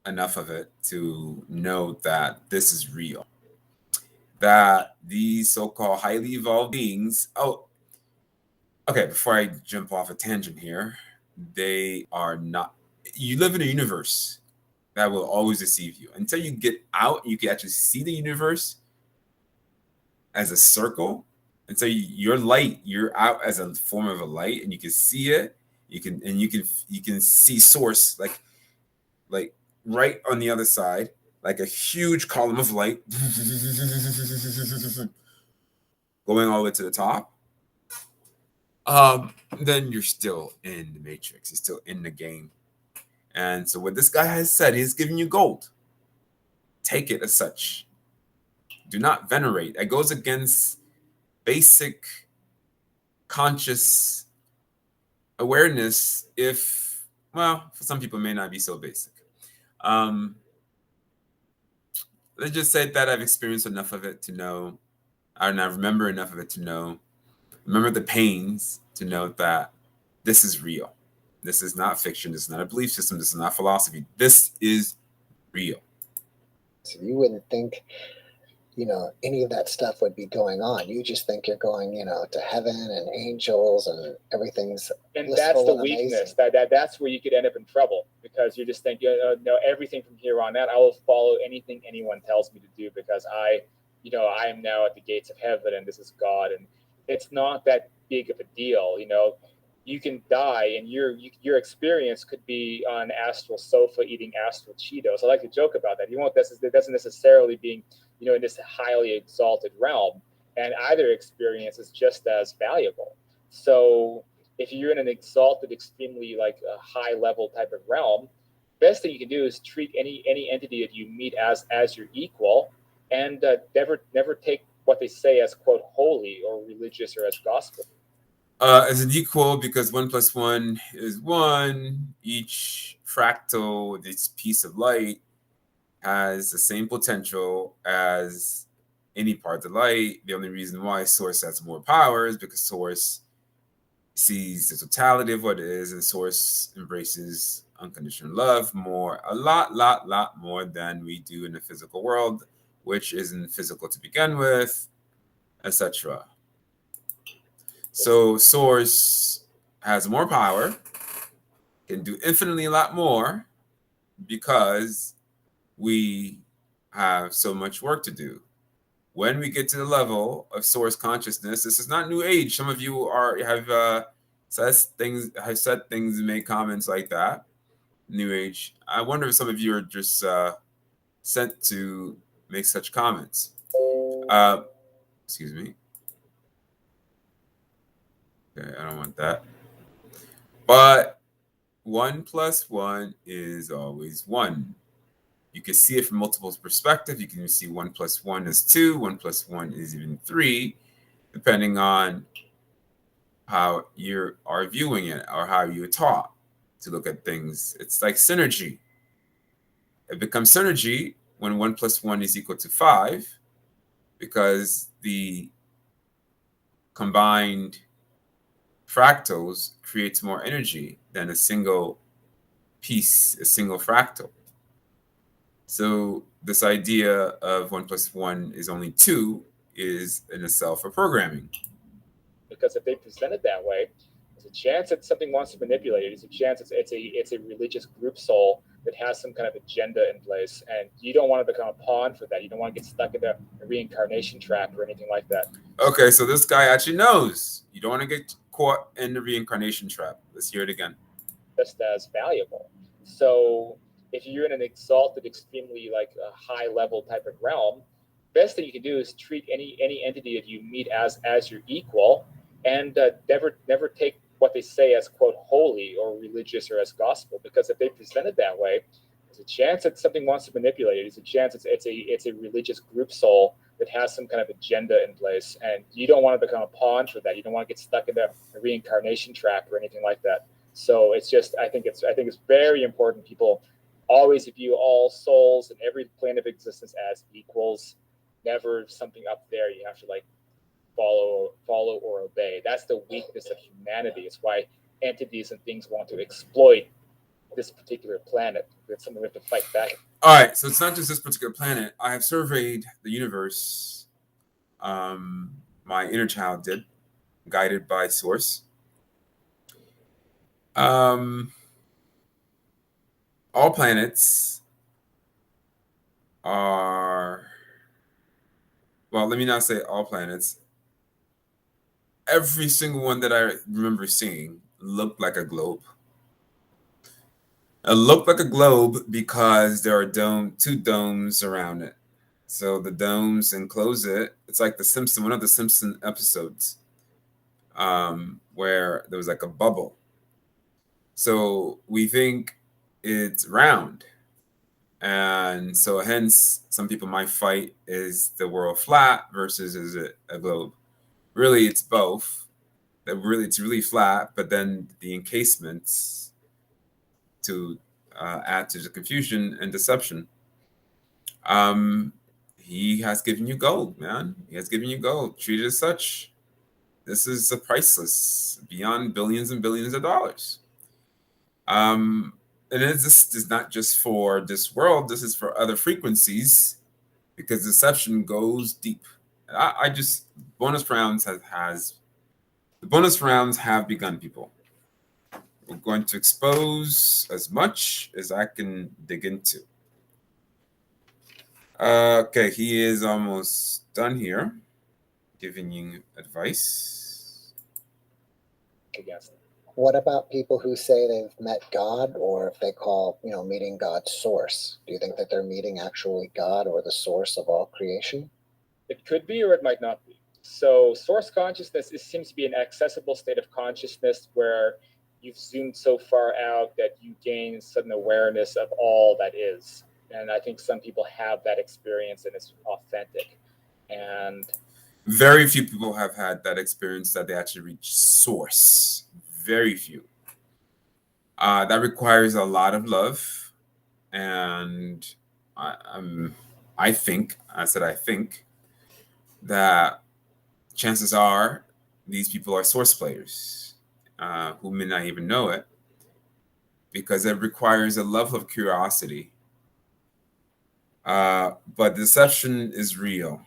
enough of it to know that this is real. That these so-called highly evolved beings. Oh, okay. Before I jump off a tangent here, they are not. You live in a universe that will always deceive you until you get out. You can actually see the universe as a circle. And so your light, you're out as a form of a light, and you can see it. You can see source like right on the other side, like a huge column of light going all the way to the top. Then you're still in the matrix. You're still in the game. And so what this guy has said, he's giving you gold. Take it as such. Do not venerate. It goes against basic conscious awareness. If, well, for some people it may not be so basic. Let's just say that I've experienced enough of it to know, and I remember enough of it to know, remember the pains to know that this is real. This is not fiction. This is not a belief system. This is not philosophy. This is real. So you wouldn't think, any of that stuff would be going on. You just think you're going, to heaven and angels and everything's and that's the weakness. That's where you could end up in trouble, because you just think, everything from here on out, I will follow anything anyone tells me to do, because I am now at the gates of heaven and this is God. And it's not that big of a deal. You can die, and your experience could be on astral sofa eating astral Cheetos. I like to joke about that. It doesn't necessarily being in this highly exalted realm, and either experience is just as valuable. So if you're in an exalted, extremely like a high level type of realm, best thing you can do is treat any entity that you meet as your equal, and never take what they say as quote holy or religious or as gospel. As an equal, because 1 + 1 is 1. Each fractal, this piece of light, has the same potential as any part of the light. The only reason why Source has more power is because Source sees the totality of what it is, and Source embraces unconditional love a lot more than we do in the physical world, which isn't physical to begin with, etc. So Source has more power, can do infinitely a lot more, because we have so much work to do. When we get to the level of Source consciousness, this is not New Age. Some of you have said things, made comments like that. New Age. I wonder if some of you are just sent to make such comments. Excuse me. Okay, I don't want that. But 1 + 1 is always 1. You can see it from multiple perspectives. You can see 1 + 1 is 2, 1 + 1 is even 3, depending on how you are viewing it or how you're taught to look at things. It's like synergy. It becomes synergy when 1 + 1 is equal to 5, because the combined fractals creates more energy than a single piece, a single fractal. So this idea of 1 + 1 is only 2 is in itself a programming. Because if they present it that way, as a chance that something wants to manipulate it. It's a chance it's a religious group soul that has some kind of agenda in place, and you don't want to become a pawn for that. You don't want to get stuck in a reincarnation trap or anything like that. Okay, so this guy actually knows you don't want to get caught in the reincarnation trap. Let's hear it again. Just as valuable. So if you're in an exalted, extremely like a high level type of realm, best thing you can do is treat any entity that you meet as your equal, and never take what they say as quote holy or religious or as gospel, because if they present it that way, there's a chance that something wants to manipulate it. There's a chance it's a religious group soul that has some kind of agenda in place, and you don't want to become a pawn for that. You don't want to get stuck in a reincarnation trap or anything like that. So it's just I think it's very important people always view all souls and every plane of existence as equals. Never something up there you have to like follow or obey. That's the weakness of humanity. It's why entities and things want to exploit this particular planet. It's something we have to fight back. All right, so it's not just this particular planet. I have surveyed the universe. My inner child did, guided by source. All planets are, well, let me not say all planets. Every single one that I remember seeing looked like a globe. It looked like a globe because there are two domes around it. So the domes enclose it. It's like one of the Simpson episodes, where there was like a bubble. So we think it's round. And so hence some people might fight, is the world flat versus is it a globe? Really, it's both. It's really flat, but then the encasements to add to the confusion and deception. He has given you gold, man. He has given you gold. Treat it as such. This is priceless, beyond billions and billions of dollars. And this is not just for this world. This is for other frequencies, because deception goes deep. I just bonus rounds the bonus rounds have begun, people. We're going to expose as much as I can dig into. Okay, he is almost done here, giving you advice. Yes. What about people who say they've met God, or if they call, meeting God's source? Do you think that they're meeting actually God or the source of all creation? It could be, or it might not be. So source consciousness seems to be an accessible state of consciousness where you've zoomed so far out that you gain sudden awareness of all that is. And I think some people have that experience, and it's authentic. And very few people have had that experience, that they actually reach source. Very few. That requires a lot of love, and I think that chances are these people are source players, who may not even know it, because it requires a level of curiosity. But deception is real.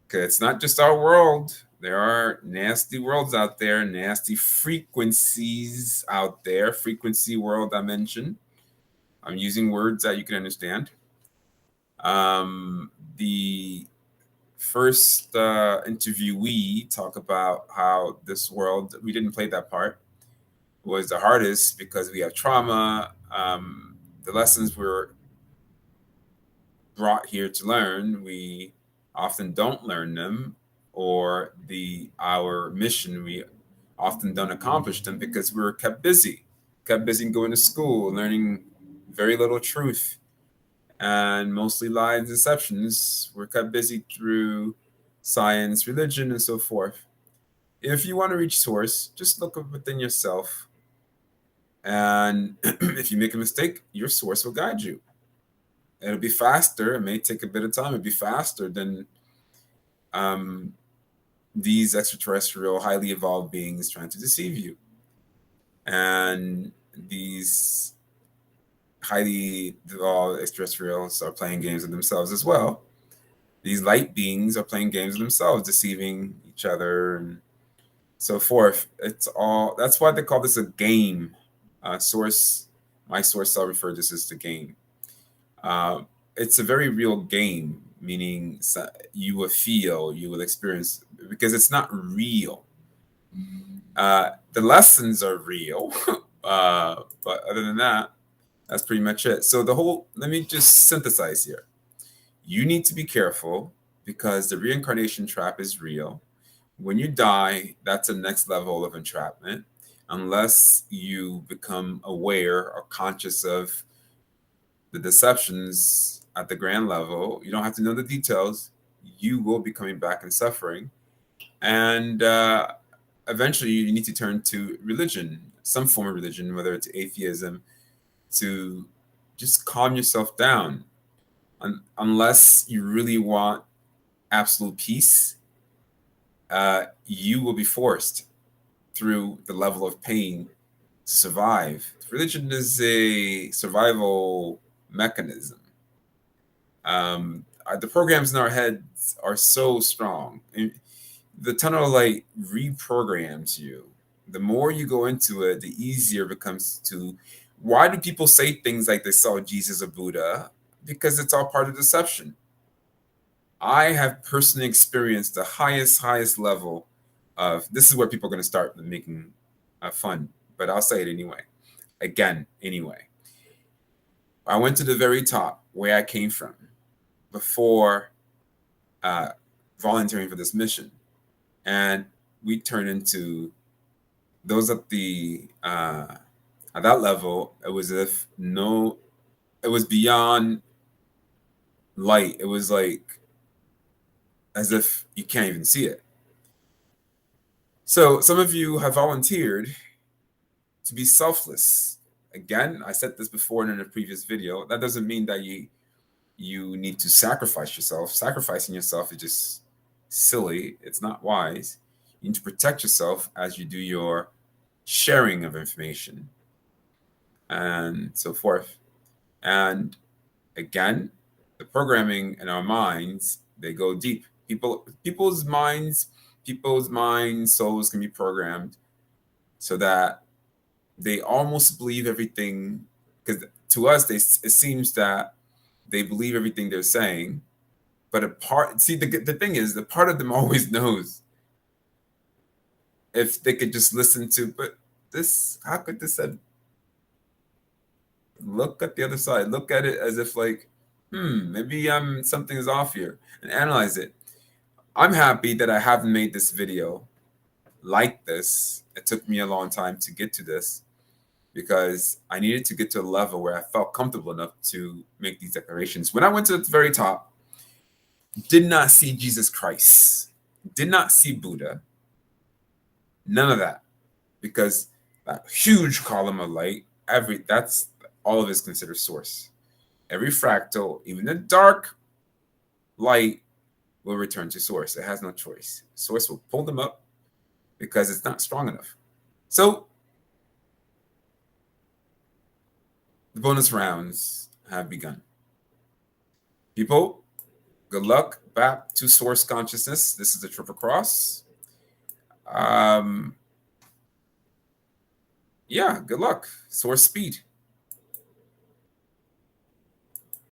Okay, it's not just our world. There are nasty worlds out there, nasty frequencies out there. Frequency world dimension. I'm using words that you can understand. The first interviewee talk about how this world, we didn't play that part, was the hardest because we have trauma. The lessons we're brought here to learn, we often don't learn them, or our mission, we often don't accomplish them because we're kept busy going to school, learning very little truth, and mostly lies and deceptions. We're kept busy through science, religion, and so forth. If you want to reach source, just look within yourself, and if you make a mistake, your source will guide you. It'll be faster. It may take a bit of time. It'll be faster than these extraterrestrial, highly evolved beings trying to deceive you. And these highly evolved extraterrestrials are playing games with themselves as well. These light beings are playing games with themselves, deceiving each other, and so forth. It's all, that's why they call this a game. Source, my source, I'll refer to this as the game. It's a very real game, meaning you will feel, you will experience, because it's not real. The lessons are real, but other than that, that's pretty much it. So the whole, let me just synthesize here. You need to be careful because the reincarnation trap is real. When you die, that's the next level of entrapment. Unless you become aware or conscious of the deceptions at the grand level, you don't have to know the details. You will be coming back and suffering. And eventually, you need to turn to religion, some form of religion, whether it's atheism, to just calm yourself down. Unless you really want absolute peace, you will be forced through the level of pain to survive. Religion is a survival mechanism. The programs in our heads are so strong. And the tunnel of light reprograms you. The more you go into it, the easier it becomes to. Why do people say things like they saw Jesus or Buddha? Because it's all part of deception. I have personally experienced the highest level of, this is where people are going to start making fun, but I'll say it anyway. Again, anyway. I went to the very top where I came from before volunteering for this mission. And we turned into those at the at that level, it was as if it was beyond light. It was like as if you can't even see it. So some of you have volunteered to be selfless. Again, I said this before in a previous video. That doesn't mean that you need to sacrifice yourself. Sacrificing yourself is just silly. It's not wise. You need to protect yourself as you do your sharing of information and so forth. And again, the programming in our minds, they go deep. People's minds, souls can be programmed so that they almost believe everything, because to us, it seems that they believe everything they're saying. But the thing is, the part of them always knows if they could just listen to, but this, how could this have, look at the other side, look at it as if like, maybe something is off here, and analyze it. I'm happy that I haven't made this video like this. It took me a long time to get to this because I needed to get to a level where I felt comfortable enough to make these declarations. When I went to the very top, did not see Jesus Christ, did not see Buddha, none of that, because that huge column of light, that's all of it is considered source. Every fractal, even the dark light, will return to source. It has no choice. Source will pull them up because it's not strong enough. So the bonus rounds have begun. People, good luck back to source consciousness. This is the triple cross. Yeah, good luck. Source speed.